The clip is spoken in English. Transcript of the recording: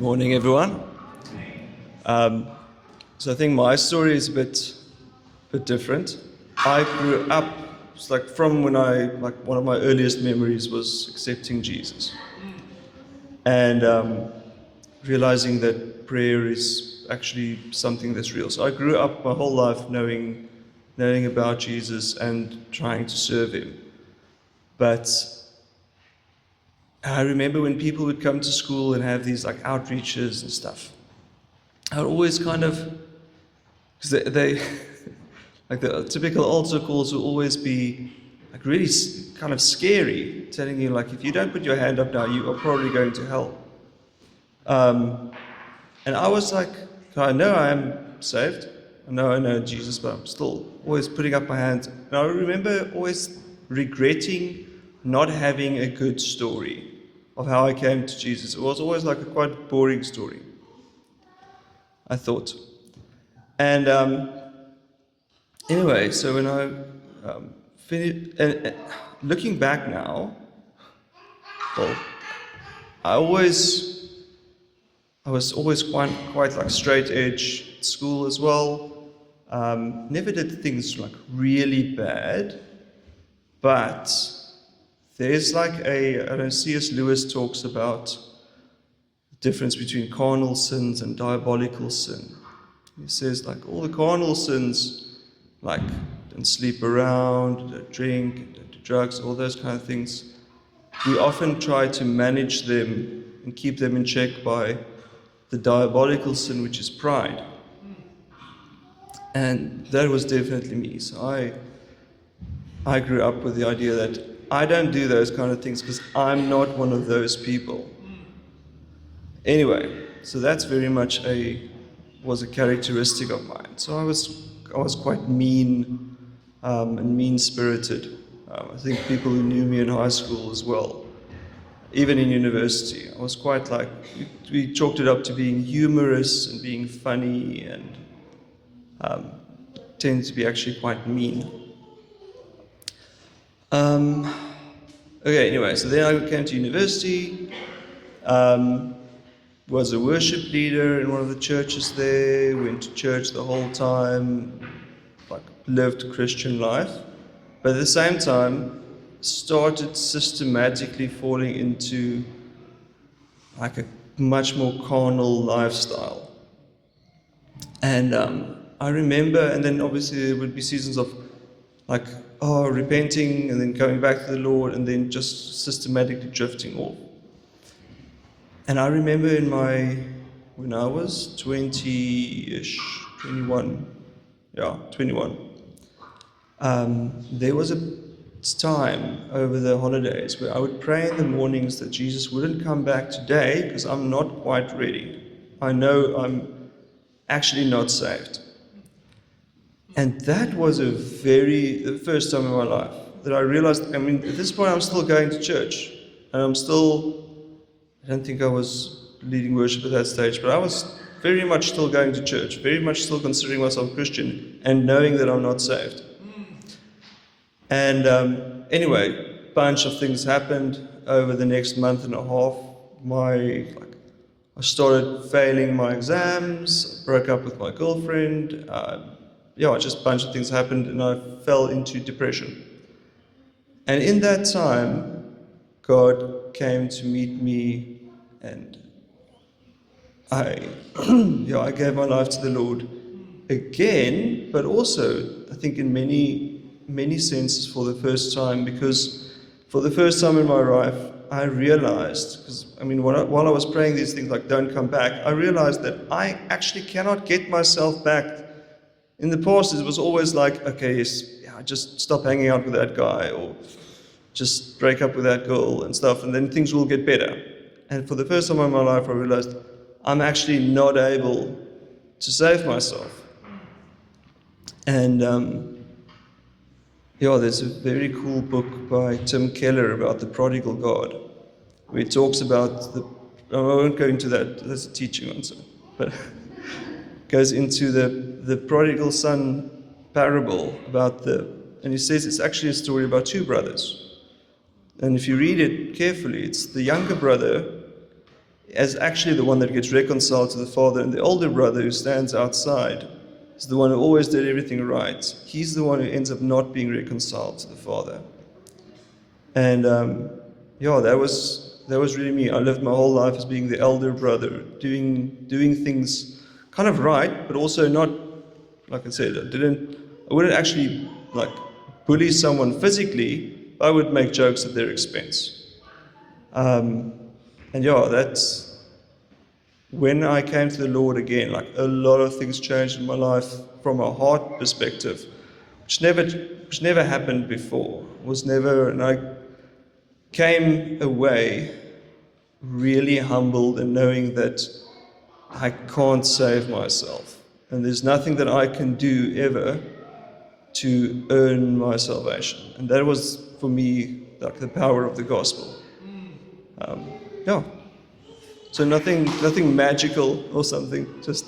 Morning, everyone. So I think my story is a bit different. I grew up, it's like from when one of my earliest memories was accepting Jesus. And realizing that prayer is actually something that's real. So I grew up my whole life knowing about Jesus and trying to serve him. But I remember when people would come to school and have these outreaches and stuff, I would always because they like the typical altar calls will always be really kind of scary, telling you if you don't put your hand up now, you are probably going to hell. And I was like, I know I am saved, I know Jesus, but I'm still always putting up my hand. And I remember always regretting not having a good story of how I came to Jesus. It was always a quite boring story, I thought. And anyway, so when I finished, and looking back now, well, I was always quite straight edge at school as well. Never did things really bad, but there's C.S. Lewis talks about the difference between carnal sins and diabolical sin. He says all the carnal sins, don't sleep around, don't drink, don't do drugs, all those kind of things, we often try to manage them and keep them in check by the diabolical sin, which is pride. And that was definitely me. So I grew up with the idea that I don't do those kind of things because I'm not one of those people. Anyway, so that's very much was a characteristic of mine. So I was quite mean and mean-spirited. I think people who knew me in high school as well, even in university, I was quite we chalked it up to being humorous and being funny, and tended to be actually quite mean. Okay, anyway, so then I came to university, was a worship leader in one of the churches there, went to church the whole time, lived Christian life, but at the same time started systematically falling into a much more carnal lifestyle. And I remember, and then obviously there would be seasons of repenting and then going back to the Lord and then just systematically drifting off. And I remember when I was 20-ish, 21, there was a time over the holidays where I would pray in the mornings that Jesus wouldn't come back today because I'm not quite ready. I know I'm actually not saved. And that was the first time in my life that I realized, at this point I'm still going to church. And I don't think I was leading worship at that stage, but I was very much still going to church, very much still considering myself Christian, and knowing that I'm not saved. And anyway, a bunch of things happened over the next month and a half. I started failing my exams, broke up with my girlfriend, just a bunch of things happened, and I fell into depression. And in that time, God came to meet me, and I gave my life to the Lord again, but also, I think in many senses for the first time, because for the first time in my life, I realized, because while I was praying these things don't come back, I realized that I actually cannot get myself back. In the past, it was always just stop hanging out with that guy, or just break up with that girl and stuff, and then things will get better. And for the first time in my life, I realized I'm actually not able to save myself. And there's a very cool book by Tim Keller about the prodigal God, where he talks about I won't go into that, that's a teaching answer, but goes into the prodigal son parable and he says it's actually a story about two brothers. And if you read it carefully, it's the younger brother as actually the one that gets reconciled to the Father, and the older brother who stands outside is the one who always did everything right. He's the one who ends up not being reconciled to the Father. And yeah, that was really me. I lived my whole life as being the elder brother, doing things kind of right, but also not, like I said, I wouldn't actually like bully someone physically. I would make jokes at their expense. And yeah, that's when I came to the Lord again. Like a lot of things changed in my life from a heart perspective, which never happened before. And I came away really humbled and knowing that I can't save myself, and there's nothing that I can do ever to earn my salvation. And that was for me like the power of the gospel. Yeah. So nothing magical or something, just